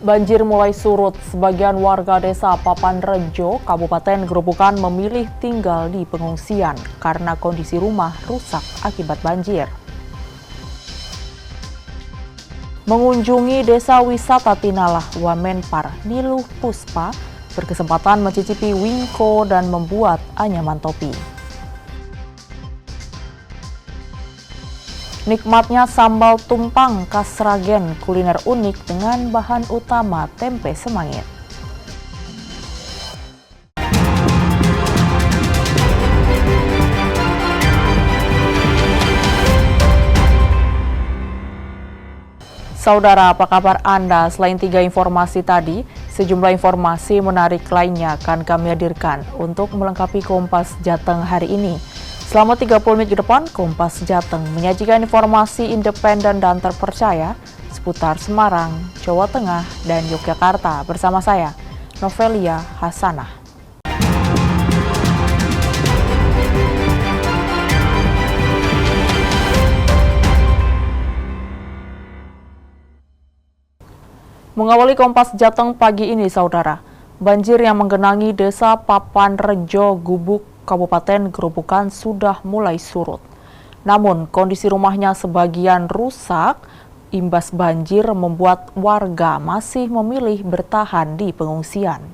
Banjir mulai surut, sebagian warga desa Papanrejo, Kabupaten Gerobokan memilih tinggal di pengungsian karena kondisi rumah rusak akibat banjir. Mengunjungi desa wisata Tinalah, Wamenpar, Niluh Puspa, berkesempatan mencicipi wingko dan membuat anyaman topi. Nikmatnya sambal tumpang khas Sragen, kuliner unik dengan bahan utama tempe semangit. Saudara, apa kabar Anda? Selain 3 informasi tadi, sejumlah informasi menarik lainnya akan kami hadirkan untuk melengkapi Kompas Jateng hari ini. Selama 30 menit ke depan, Kompas Jateng menyajikan informasi independen dan terpercaya seputar Semarang, Jawa Tengah, dan Yogyakarta bersama saya, Novelia Hasanah. Mengawali Kompas Jateng pagi ini, saudara, banjir yang menggenangi desa Papanrejo, Gubuk, Kabupaten Gerobokan sudah mulai surut. Namun, kondisi rumahnya sebagian rusak, imbas banjir membuat warga masih memilih bertahan di pengungsian.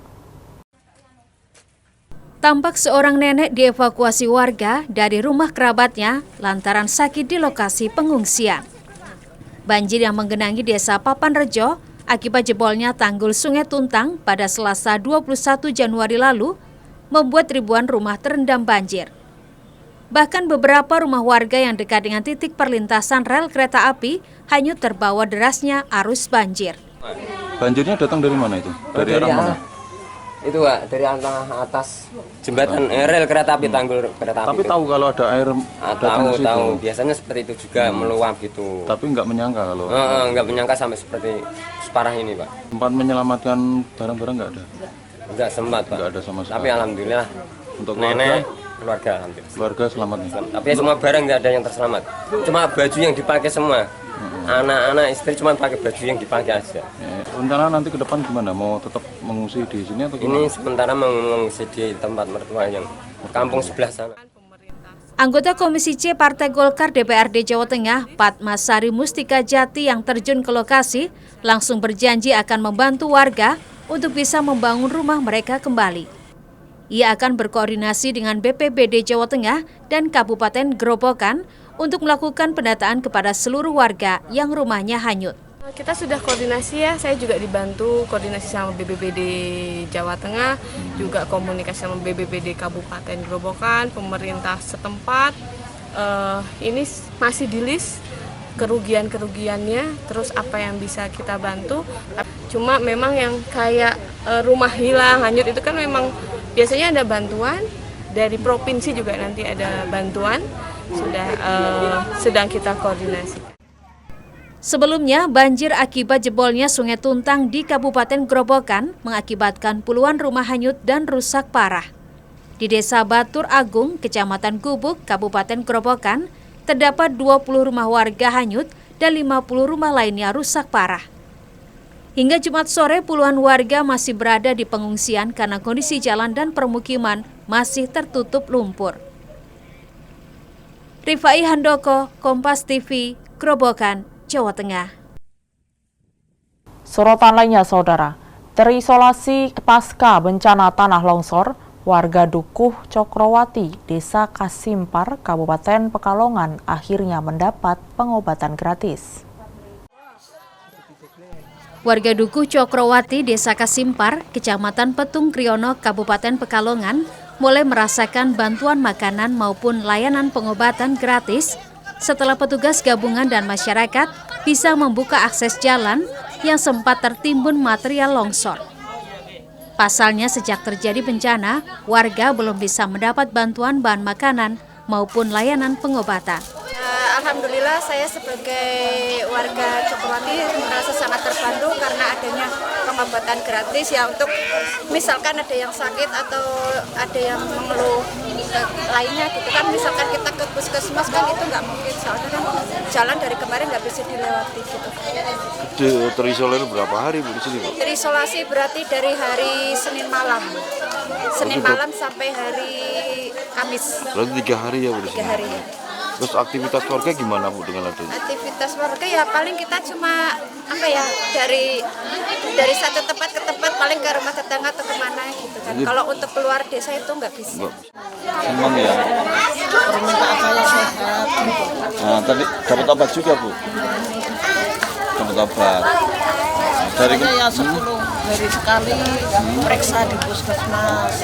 Tampak seorang nenek dievakuasi warga dari rumah kerabatnya lantaran sakit di lokasi pengungsian. Banjir yang menggenangi desa Papanrejo akibat jebolnya tanggul Sungai Tuntang pada Selasa 21 Januari lalu membuat ribuan rumah terendam banjir. Bahkan beberapa rumah warga yang dekat dengan titik perlintasan rel kereta api hanyut terbawa derasnya arus banjir. Banjirnya datang dari mana itu? Dari arah mana? Itu Pak, dari atas jembatan rel kereta api, tanggul kereta api. Tapi tahu kalau ada air tahu. Biasanya seperti itu juga meluap gitu. Tapi nggak menyangka kalau. Nggak menyangka sampai seperti separah ini Pak. Sempat menyelamatkan barang-barang nggak ada? Enggak sempat Pak. Nggak ada sama sekali. Tapi alhamdulillah untuk nenek, keluarga alhamdulillah. Keluarga selamat nih. Tapi semua barang nggak ada yang terselamat. Cuma baju yang dipakai semua. Anak-anak istri cuma pakai baju yang dipakai aja. Rencana nanti ke depan gimana? Mau tetap mengungsi di sini atau gimana? Ini sementara mengungsi di tempat mertua yang kampung sebelah sana. Anggota Komisi C Partai Golkar DPRD Jawa Tengah, Padmasari Mustika Jati yang terjun ke lokasi, langsung berjanji akan membantu warga untuk bisa membangun rumah mereka kembali. Ia akan berkoordinasi dengan BPBD Jawa Tengah dan Kabupaten Gerobokan untuk melakukan pendataan kepada seluruh warga yang rumahnya hanyut. Kita sudah koordinasi ya, saya juga dibantu koordinasi sama BPBD Jawa Tengah, juga komunikasi sama BPBD Kabupaten Gerobokan, pemerintah setempat. Ini masih di list kerugian-kerugiannya, terus apa yang bisa kita bantu. Cuma memang yang kayak rumah hilang, hanyut itu kan memang biasanya ada bantuan, dari provinsi juga nanti ada bantuan, sudah sedang kita koordinasi. Sebelumnya, banjir akibat jebolnya Sungai Tuntang di Kabupaten Gerobokan mengakibatkan puluhan rumah hanyut dan rusak parah. Di Desa Batur Agung, Kecamatan Gubuk, Kabupaten Gerobokan, terdapat 20 rumah warga hanyut dan 50 rumah lainnya rusak parah. Hingga Jumat sore, puluhan warga masih berada di pengungsian karena kondisi jalan dan permukiman masih tertutup lumpur. Rifai Handoko, Kompas TV, Gerobokan, Jawa Tengah. Sorotan lainnya, saudara, terisolasi pasca bencana tanah longsor, warga Dukuh Cokrowati, Desa Kasimpar, Kabupaten Pekalongan akhirnya mendapat pengobatan gratis. Warga Dukuh Cokrowati, Desa Kasimpar, Kecamatan Petung Kriono, Kabupaten Pekalongan, mulai merasakan bantuan makanan maupun layanan pengobatan gratis setelah petugas gabungan dan masyarakat bisa membuka akses jalan yang sempat tertimbun material longsor. Pasalnya sejak terjadi bencana, warga belum bisa mendapat bantuan bahan makanan maupun layanan pengobatan. Alhamdulillah saya sebagai warga Cokrowati merasa sangat terbantu karena adanya pengobatan gratis ya, untuk misalkan ada yang sakit atau ada yang mengeluh ke lainnya gitu kan. Misalkan kita ke puskesmas kan itu nggak mungkin, soalnya kan jalan dari kemarin nggak bisa dilewati gitu. Terisolir berapa hari Bu di sini Bu? Terisolasi berarti dari hari Senin malam. Senin malam sampai hari Kamis. Berarti 3 hari ya Bu di 3 sini? hari ya. Terus aktivitas keluarga gimana Bu dengan adanya? Aktivitas warga ya paling kita cuma apa ya, dari satu tempat ke tempat, paling ke rumah tetangga atau kemana gitu kan. Kalau untuk keluar desa itu nggak bisa. Senang ya? Permintaan saya sehat. Nah, tadi dapat obat juga Bu? Dapat obat. Dari Saya 10 hari sekali periksa di puskesmas.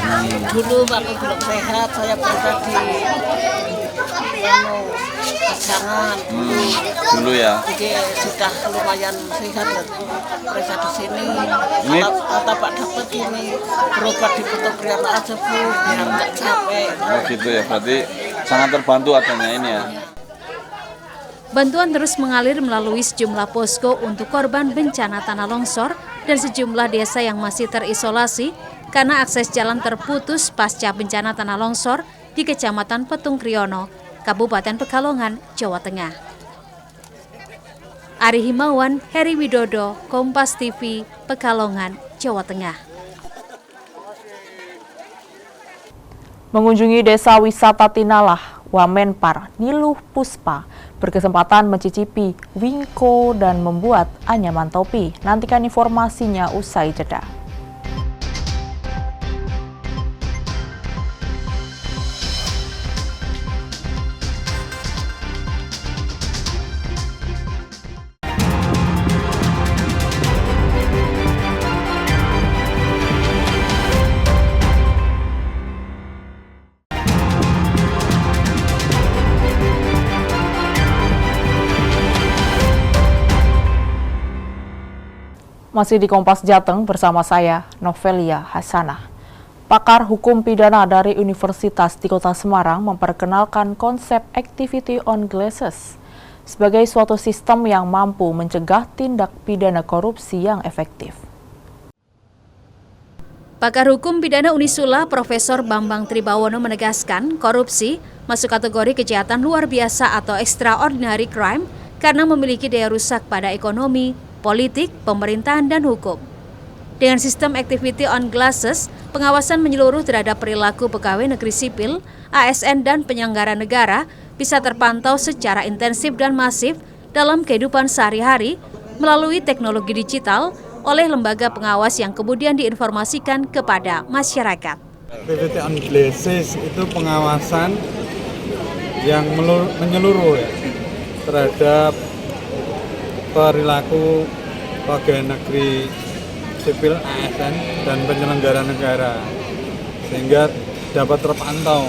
Dulu waktu belum sehat saya periksa di Pajangan. dulu ya. Jadi sudah lumayan sehat periksa di sini. Ini Kata Pak Dokter ini berobat di Putubrian aja Bu, biar nggak capek. oh gitu ya, berarti sangat terbantu adanya ini ya. Bantuan terus mengalir melalui sejumlah posko untuk korban bencana tanah longsor dan sejumlah desa yang masih terisolasi karena akses jalan terputus pasca bencana tanah longsor di Kecamatan Petung Kriono, Kabupaten Pekalongan, Jawa Tengah. Ari Himawan, Heri Widodo, Kompas TV, Pekalongan, Jawa Tengah. Mengunjungi desa wisata Tinalah, Wamenpar, Niluh Puspa berkesempatan mencicipi wingko dan membuat anyaman topi. Nantikan informasinya usai jeda. Masih di Kompas Jateng bersama saya, Novelia Hasanah. Pakar hukum pidana dari Universitas di Kota Semarang memperkenalkan konsep activity on glasses sebagai suatu sistem yang mampu mencegah tindak pidana korupsi yang efektif. Pakar hukum pidana Unisula Profesor Bambang Tribawono menegaskan korupsi masuk kategori kejahatan luar biasa atau extraordinary crime karena memiliki daya rusak pada ekonomi, politik, pemerintahan, dan hukum. Dengan sistem activity on glasses, pengawasan menyeluruh terhadap perilaku pegawai negeri sipil, ASN, dan penyelenggara negara bisa terpantau secara intensif dan masif dalam kehidupan sehari-hari melalui teknologi digital oleh lembaga pengawas yang kemudian diinformasikan kepada masyarakat. Activity on glasses itu pengawasan yang menyeluruh ya, terhadap perilaku pegawai negeri sipil, ASN, dan penyelenggara negara, sehingga dapat terpantau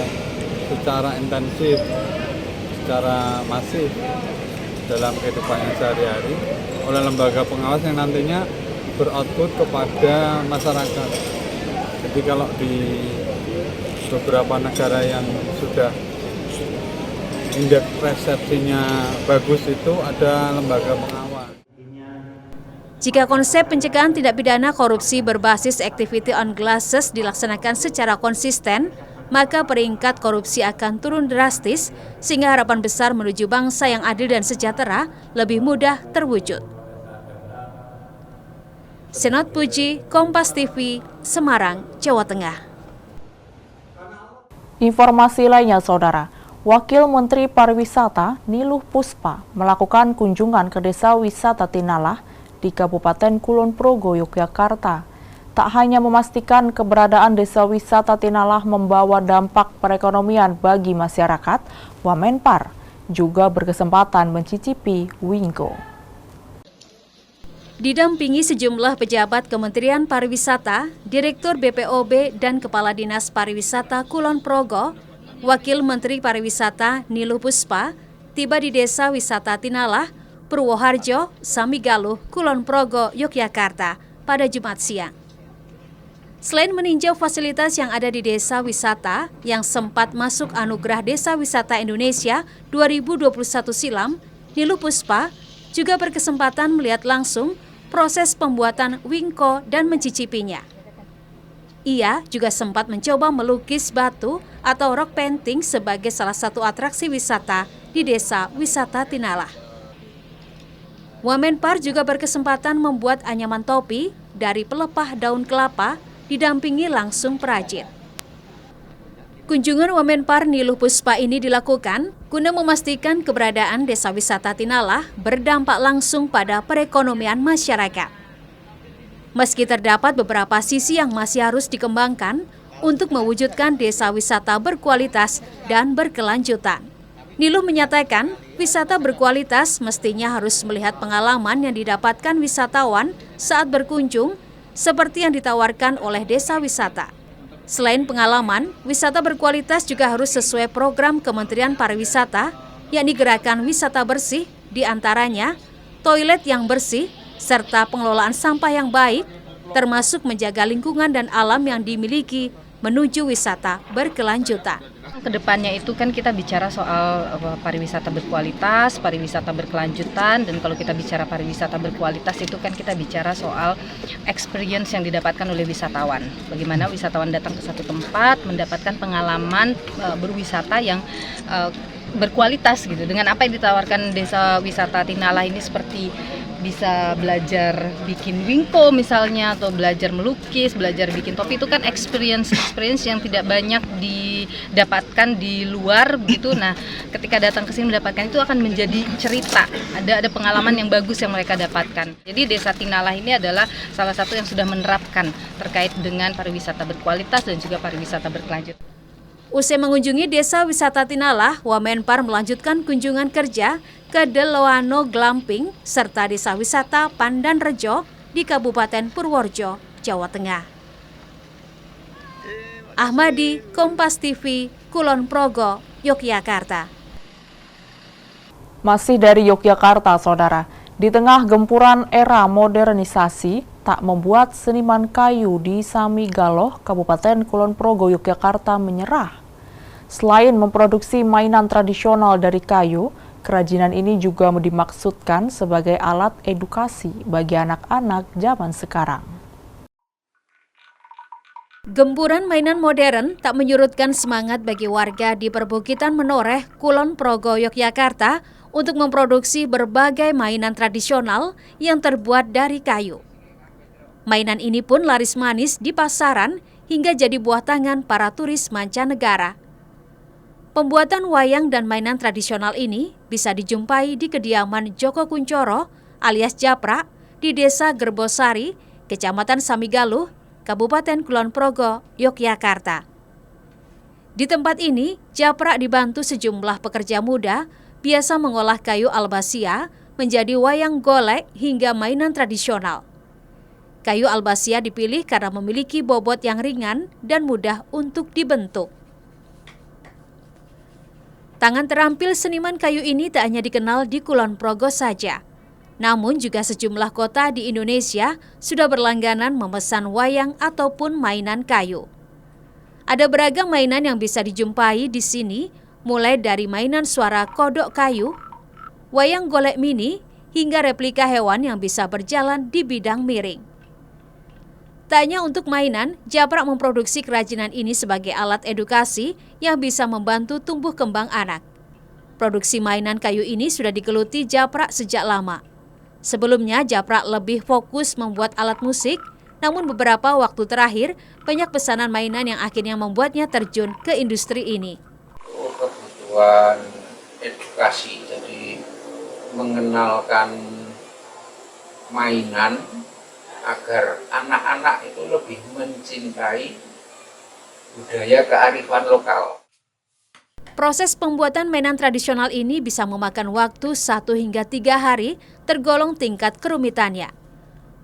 secara intensif, secara masif dalam kehidupannya sehari-hari oleh lembaga pengawas yang nantinya beroutput kepada masyarakat. Jadi kalau di beberapa negara yang sudah indeks persepsinya bagus itu ada lembaga pengawas. Jika konsep pencegahan tindak pidana korupsi berbasis activity on glasses dilaksanakan secara konsisten, maka peringkat korupsi akan turun drastis sehingga harapan besar menuju bangsa yang adil dan sejahtera lebih mudah terwujud. Senot Puji, Kompas TV, Semarang, Jawa Tengah. Informasi lainnya, Saudara. Wakil Menteri Pariwisata Niluh Puspa melakukan kunjungan ke Desa Wisata Tinalah di Kabupaten Kulon Progo, Yogyakarta. Tak hanya memastikan keberadaan Desa Wisata Tinalah membawa dampak perekonomian bagi masyarakat, Wamenpar juga berkesempatan mencicipi wingko. Didampingi sejumlah pejabat Kementerian Pariwisata, Direktur BPOB, dan Kepala Dinas Pariwisata Kulon Progo, Wakil Menteri Pariwisata Niluh Puspa tiba di Desa Wisata Tinalah, Purwoharjo, Samigaluh, Kulon Progo, Yogyakarta pada Jumat siang. Selain meninjau fasilitas yang ada di desa wisata yang sempat masuk Anugerah Desa Wisata Indonesia 2021 silam, Niluh Puspa juga berkesempatan melihat langsung proses pembuatan wingko dan mencicipinya. Ia juga sempat mencoba melukis batu atau rock painting sebagai salah satu atraksi wisata di Desa Wisata Tinalah. Wamenpar juga berkesempatan membuat anyaman topi dari pelepah daun kelapa didampingi langsung perajin. Kunjungan Wamenpar Niluh Puspa ini dilakukan guna memastikan keberadaan Desa Wisata Tinalah berdampak langsung pada perekonomian masyarakat. Meski terdapat beberapa sisi yang masih harus dikembangkan untuk mewujudkan desa wisata berkualitas dan berkelanjutan. Niluh menyatakan, wisata berkualitas mestinya harus melihat pengalaman yang didapatkan wisatawan saat berkunjung seperti yang ditawarkan oleh desa wisata. Selain pengalaman, wisata berkualitas juga harus sesuai program Kementerian Pariwisata, yakni Gerakan Wisata Bersih, diantaranya toilet yang bersih, serta pengelolaan sampah yang baik, termasuk menjaga lingkungan dan alam yang dimiliki menuju wisata berkelanjutan. Kedepannya itu kan kita bicara soal pariwisata berkualitas, pariwisata berkelanjutan, dan kalau kita bicara pariwisata berkualitas itu kan kita bicara soal experience yang didapatkan oleh wisatawan. Bagaimana wisatawan datang ke satu tempat mendapatkan pengalaman berwisata yang berkualitas gitu. Dengan apa yang ditawarkan Desa Wisata Tinalah ini, seperti bisa belajar bikin wingko misalnya, atau belajar melukis, belajar bikin topi, itu kan experience yang tidak banyak didapatkan di luar gitu. Nah, ketika datang ke sini mendapatkan itu akan menjadi cerita, ada pengalaman yang bagus yang mereka dapatkan. Jadi Desa Tinalah ini adalah salah satu yang sudah menerapkan terkait dengan pariwisata berkualitas dan juga pariwisata berkelanjutan. Usai mengunjungi Desa Wisata Tinalah, Wamenpar melanjutkan kunjungan kerja ke Deloano Glamping serta Desa Wisata Pandan Rejo di Kabupaten Purworejo, Jawa Tengah. Ahmadi, Kompas TV, Kulon Progo, Yogyakarta. Masih dari Yogyakarta, Saudara. Di tengah gempuran era modernisasi, tak membuat seniman kayu di Samigaloh, Kabupaten Kulon Progo, Yogyakarta menyerah. Selain memproduksi mainan tradisional dari kayu, kerajinan ini juga dimaksudkan sebagai alat edukasi bagi anak-anak zaman sekarang. Gempuran mainan modern tak menyurutkan semangat bagi warga di perbukitan Menoreh, Kulon Progo, Yogyakarta untuk memproduksi berbagai mainan tradisional yang terbuat dari kayu. Mainan ini pun laris manis di pasaran hingga jadi buah tangan para turis mancanegara. Pembuatan wayang dan mainan tradisional ini bisa dijumpai di kediaman Joko Kuncoro alias Japra di Desa Gerbosari, Kecamatan Samigaloh, Kabupaten Kulon Progo, Yogyakarta. Di tempat ini, Japra dibantu sejumlah pekerja muda biasa mengolah kayu albasia menjadi wayang golek hingga mainan tradisional. Kayu albasia dipilih karena memiliki bobot yang ringan dan mudah untuk dibentuk. Tangan terampil seniman kayu ini tak hanya dikenal di Kulon Progo saja, namun juga sejumlah kota di Indonesia sudah berlangganan memesan wayang ataupun mainan kayu. Ada beragam mainan yang bisa dijumpai di sini, mulai dari mainan suara kodok kayu, wayang golek mini, hingga replika hewan yang bisa berjalan di bidang miring. Tak hanya untuk mainan, Japra memproduksi kerajinan ini sebagai alat edukasi yang bisa membantu tumbuh kembang anak. Produksi mainan kayu ini sudah digeluti Japra sejak lama. Sebelumnya, Japra lebih fokus membuat alat musik, namun beberapa waktu terakhir, banyak pesanan mainan yang akhirnya membuatnya terjun ke industri ini. Kebutuhan edukasi, jadi mengenalkan mainan, agar anak-anak itu lebih mencintai budaya kearifan lokal. Proses pembuatan mainan tradisional ini bisa memakan waktu 1 hingga 3 hari, tergolong tingkat kerumitannya.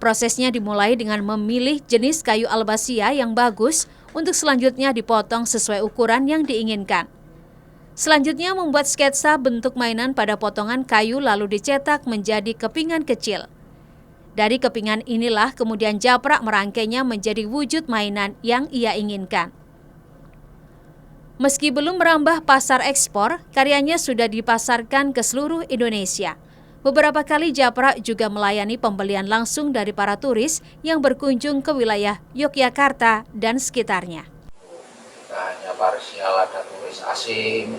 Prosesnya dimulai dengan memilih jenis kayu albasia yang bagus untuk selanjutnya dipotong sesuai ukuran yang diinginkan. Selanjutnya membuat sketsa bentuk mainan pada potongan kayu lalu dicetak menjadi kepingan kecil. Dari kepingan inilah kemudian Japra merangkainya menjadi wujud mainan yang ia inginkan. Meski belum merambah pasar ekspor, karyanya sudah dipasarkan ke seluruh Indonesia. Beberapa kali Japra juga melayani pembelian langsung dari para turis yang berkunjung ke wilayah Yogyakarta dan sekitarnya. Hanya parsial ada turis asing,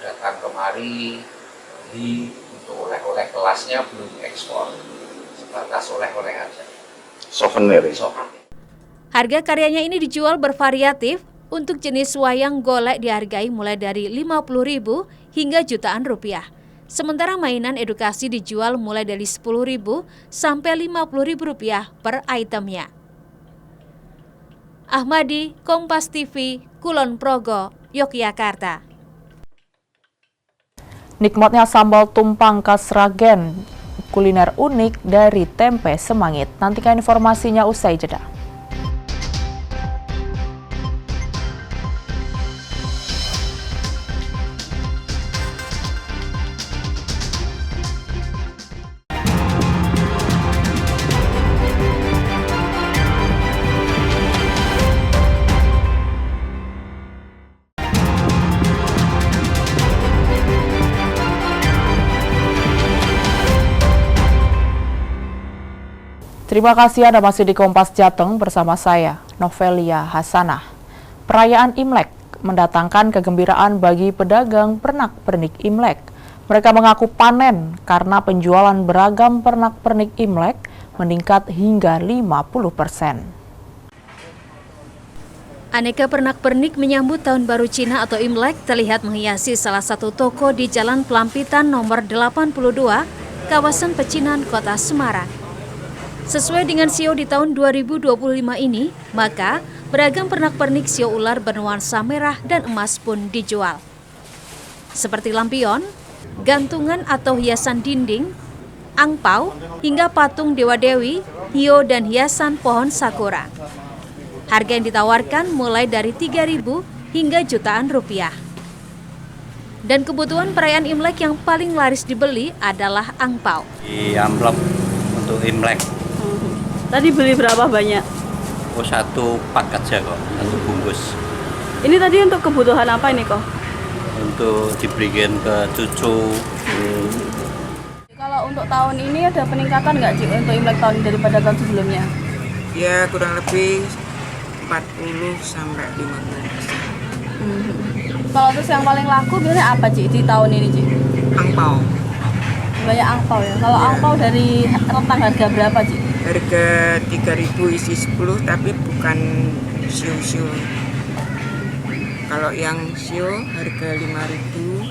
datang kemari, beli untuk oleh-oleh, kelasnya belum ekspor, sebatas oleh-oleh aja. Souvenir. Harga karyanya ini dijual bervariatif. Untuk jenis wayang golek dihargai mulai dari 50.000 hingga jutaan rupiah. Sementara mainan edukasi dijual mulai dari 10.000 sampai 50.000 rupiah per itemnya. Ahmadi, Kompas TV, Kulon Progo, Yogyakarta. Nikmatnya sambal tumpang khas Sragen, kuliner unik dari tempe semangit. Nantikan informasinya usai jeda. Terima kasih Anda masih di Kompas Jateng bersama saya, Novelia Hasanah. Perayaan Imlek mendatangkan kegembiraan bagi pedagang pernak-pernik Imlek. Mereka mengaku panen karena penjualan beragam pernak-pernik Imlek meningkat hingga 50%. Aneka pernak-pernik menyambut Tahun Baru Cina atau Imlek terlihat menghiasi salah satu toko di Jalan Pelampitan nomor 82, kawasan Pecinan, Kota Semarang. Sesuai dengan sio di tahun 2025 ini, maka beragam pernak-pernik sio ular bernuansa merah dan emas pun dijual. Seperti lampion, gantungan atau hiasan dinding, angpau, hingga patung dewa-dewi, hiyo dan hiasan pohon sakura. Harga yang ditawarkan mulai dari 3.000 hingga jutaan rupiah. Dan kebutuhan perayaan Imlek yang paling laris dibeli adalah angpau. Di amplop untuk Imlek. Tadi beli berapa banyak? Oh, 1 paket aja kok, 1 bungkus. Ini tadi untuk kebutuhan apa ini kok? Untuk diberikan ke cucu. Kalau untuk tahun ini ada peningkatan nggak Cik untuk Imlek tahun daripada tahun sebelumnya? Ya kurang lebih 40 sampai 50%. Kalau terus yang paling laku biasanya apa Cik di tahun ini Cik? Angpau. Banyak angpau ya. Kalau angpau dari rentang harga berapa Cik? Harga 3.000 isi 10 tapi bukan sio-sio. Kalau yang sio harga 5.000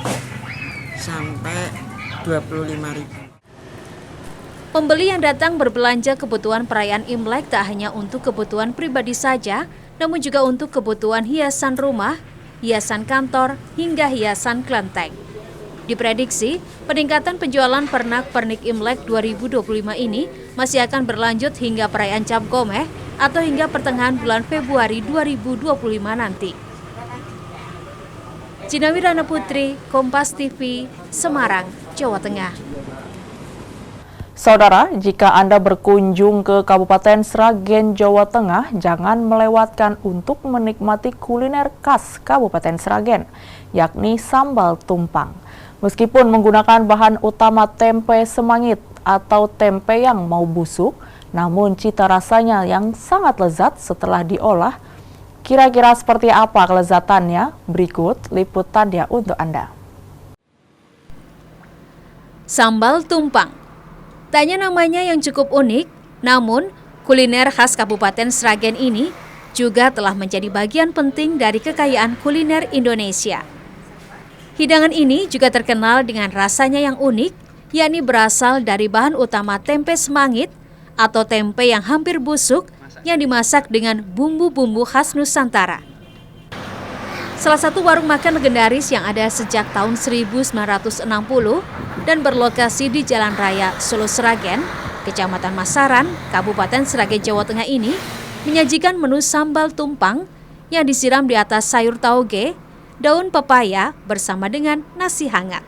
sampai 25.000. Pembeli yang datang berbelanja kebutuhan perayaan Imlek tak hanya untuk kebutuhan pribadi saja, namun juga untuk kebutuhan hiasan rumah, hiasan kantor, hingga hiasan kelenteng. Diprediksi, peningkatan penjualan pernak-pernik Imlek 2025 ini masih akan berlanjut hingga perayaan Cap Gomeh atau hingga pertengahan bulan Februari 2025 nanti. Cinawi Rana Putri, Kompas TV, Semarang, Jawa Tengah. Saudara, jika Anda berkunjung ke Kabupaten Sragen, Jawa Tengah, jangan melewatkan untuk menikmati kuliner khas Kabupaten Sragen, yakni sambal tumpang. Meskipun menggunakan bahan utama tempe semangit atau tempe yang mau busuk, namun cita rasanya yang sangat lezat setelah diolah. Kira-kira seperti apa kelezatannya? Berikut liputannya untuk Anda. Sambal tumpang. Tanya namanya yang cukup unik, namun kuliner khas Kabupaten Sragen ini juga telah menjadi bagian penting dari kekayaan kuliner Indonesia. Hidangan ini juga terkenal dengan rasanya yang unik, yakni berasal dari bahan utama tempe semangit atau tempe yang hampir busuk yang dimasak dengan bumbu-bumbu khas Nusantara. Salah satu warung makan legendaris yang ada sejak tahun 1960 dan berlokasi di Jalan Raya Solo Sragen, Kecamatan Masaran, Kabupaten Sragen, Jawa Tengah ini menyajikan menu sambal tumpang yang disiram di atas sayur tauge, daun pepaya bersama dengan nasi hangat.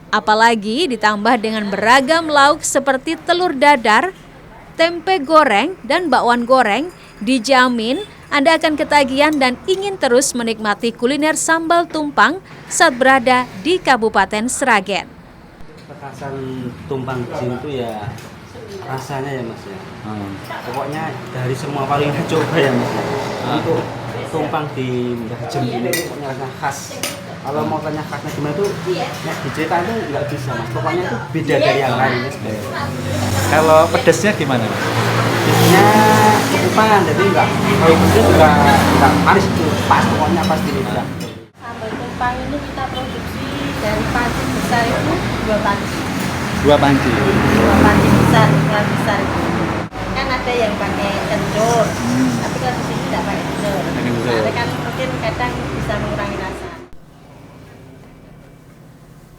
Apalagi ditambah dengan beragam lauk seperti telur dadar, tempe goreng, dan bakwan goreng, dijamin Anda akan ketagihan dan ingin terus menikmati kuliner sambal tumpang saat berada di Kabupaten Sragen. Kekhasan tumpang di sini tuh ya rasanya ya Mas ya. Pokoknya dari semua paling coba ya Mas. Untuk tumpang di Mbah Jem ini pokoknya rasanya khas. Kalau mau tanya khasnya gimana tuh, ya diceritain tuh nggak bisa Mas. Pokoknya itu beda dari yang lainnya sebenarnya. Kalau pedesnya gimana? Pedesnya cukupan, jadi nggak kalau pedes nggak manis itu pas, pokoknya pas di lidah. Sambal tumpang ini kita produksi dari panci besar itu 2 panci. 2 panci. 2 panci besar, ukuran besar itu. Kan ada yang pakai kencur, tapi kalau di sini tidak pakai kencur. Karena kan mungkin kadang bisa mengurangi rasa.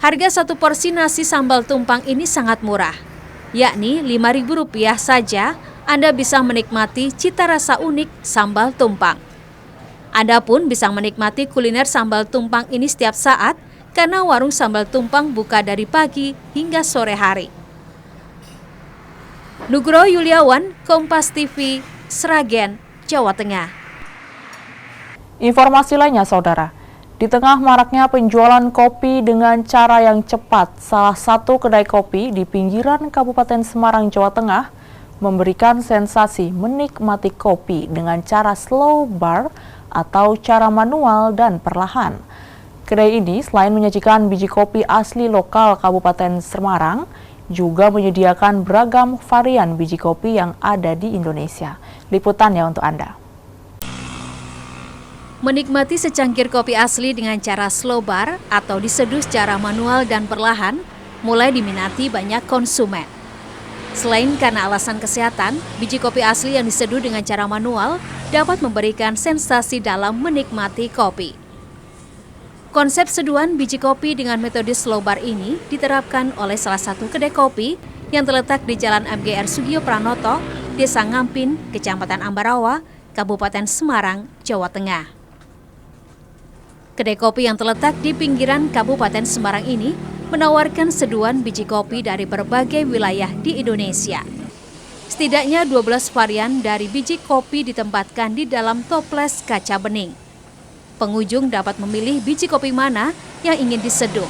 Harga 1 porsi nasi sambal tumpang ini sangat murah, yakni Rp5.000 saja Anda bisa menikmati cita rasa unik sambal tumpang. Anda pun bisa menikmati kuliner sambal tumpang ini setiap saat karena warung sambal tumpang buka dari pagi hingga sore hari. Nugroho Yuliawan, Kompas TV, Sragen, Jawa Tengah. Informasi lainnya, Saudara. Di tengah maraknya penjualan kopi dengan cara yang cepat, salah satu kedai kopi di pinggiran Kabupaten Semarang, Jawa Tengah, memberikan sensasi menikmati kopi dengan cara slow bar atau cara manual dan perlahan. Kedai ini selain menyajikan biji kopi asli lokal Kabupaten Semarang, juga menyediakan beragam varian biji kopi yang ada di Indonesia. Liputannya untuk Anda. Menikmati secangkir kopi asli dengan cara slow bar atau diseduh secara manual dan perlahan mulai diminati banyak konsumen. Selain karena alasan kesehatan, biji kopi asli yang diseduh dengan cara manual dapat memberikan sensasi dalam menikmati kopi. Konsep seduhan biji kopi dengan metode slow bar ini diterapkan oleh salah satu kedai kopi yang terletak di Jalan MGR Sugio Pranoto, Desa Ngampin, Kecamatan Ambarawa, Kabupaten Semarang, Jawa Tengah. Kedai kopi yang terletak di pinggiran Kabupaten Semarang ini menawarkan seduhan biji kopi dari berbagai wilayah di Indonesia. Setidaknya 12 varian dari biji kopi ditempatkan di dalam toples kaca bening. Pengunjung dapat memilih biji kopi mana yang ingin diseduh.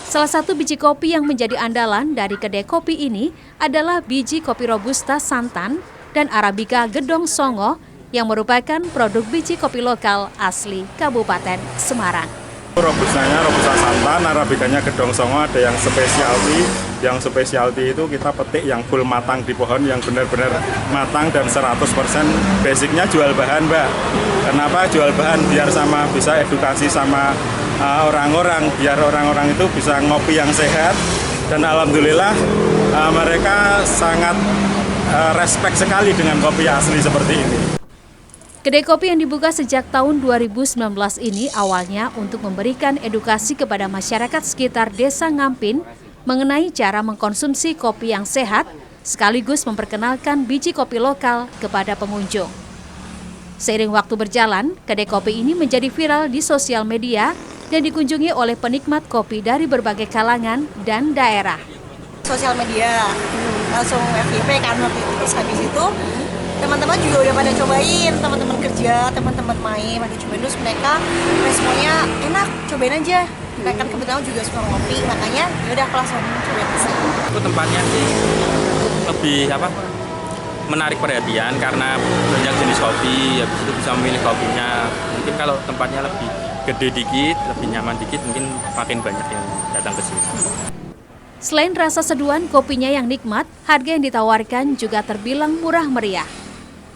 Salah satu biji kopi yang menjadi andalan dari kedai kopi ini adalah biji kopi Robusta Santan dan Arabica Gedong Songo yang merupakan produk biji kopi lokal asli Kabupaten Semarang. Robustanya Robusta Santan, Arabicanya Gedong Songo, ada yang specialty. Yang specialty itu kita petik yang full matang di pohon, yang benar-benar matang dan 100%. Basicnya jual bahan, Mbak. Kenapa jual bahan? Biar sama bisa edukasi sama orang-orang, biar orang-orang itu bisa ngopi yang sehat. Dan alhamdulillah mereka sangat respect sekali dengan kopi asli seperti ini. Kedai kopi yang dibuka sejak tahun 2019 ini awalnya untuk memberikan edukasi kepada masyarakat sekitar Desa Ngampin mengenai cara mengkonsumsi kopi yang sehat, sekaligus memperkenalkan biji kopi lokal kepada pengunjung. Seiring waktu berjalan, kedai kopi ini menjadi viral di sosial media dan dikunjungi oleh penikmat kopi dari berbagai kalangan dan daerah. Sosial media, langsung FYP kan waktu itu, terus habis itu teman-teman juga udah pada cobain, teman-teman kerja, teman-teman main, pada cobain, terus mereka responnya enak, cobain aja. Mereka kan kebetulan juga suka ngopi, makanya yaudah aku langsung cobain sih. Itu tempatnya sih lebih menarik perhatian karena banyak jenis kopi, habis itu bisa memilih kopinya. Mungkin kalau tempatnya lebih gede dikit, lebih nyaman dikit, mungkin makin banyak yang datang ke sini. Selain rasa seduhan kopinya yang nikmat, harga yang ditawarkan juga terbilang murah meriah.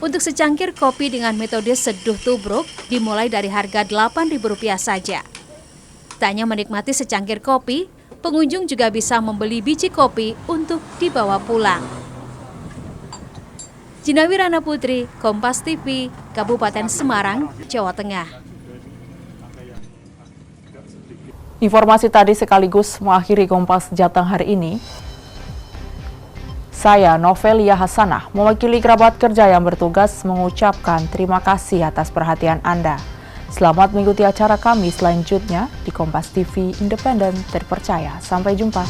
Untuk secangkir kopi dengan metode seduh tubruk dimulai dari harga Rp8.000 saja. Tak hanya menikmati secangkir kopi, pengunjung juga bisa membeli biji kopi untuk dibawa pulang. Jinawi Rana Putri, Kompas TV, Kabupaten Semarang, Jawa Tengah. Informasi tadi sekaligus mengakhiri Kompas Jateng hari ini. Saya Novelia Hasanah, mewakili kerabat kerja yang bertugas mengucapkan terima kasih atas perhatian Anda. Selamat mengikuti acara kami selanjutnya di Kompas TV Independen Terpercaya. Sampai jumpa.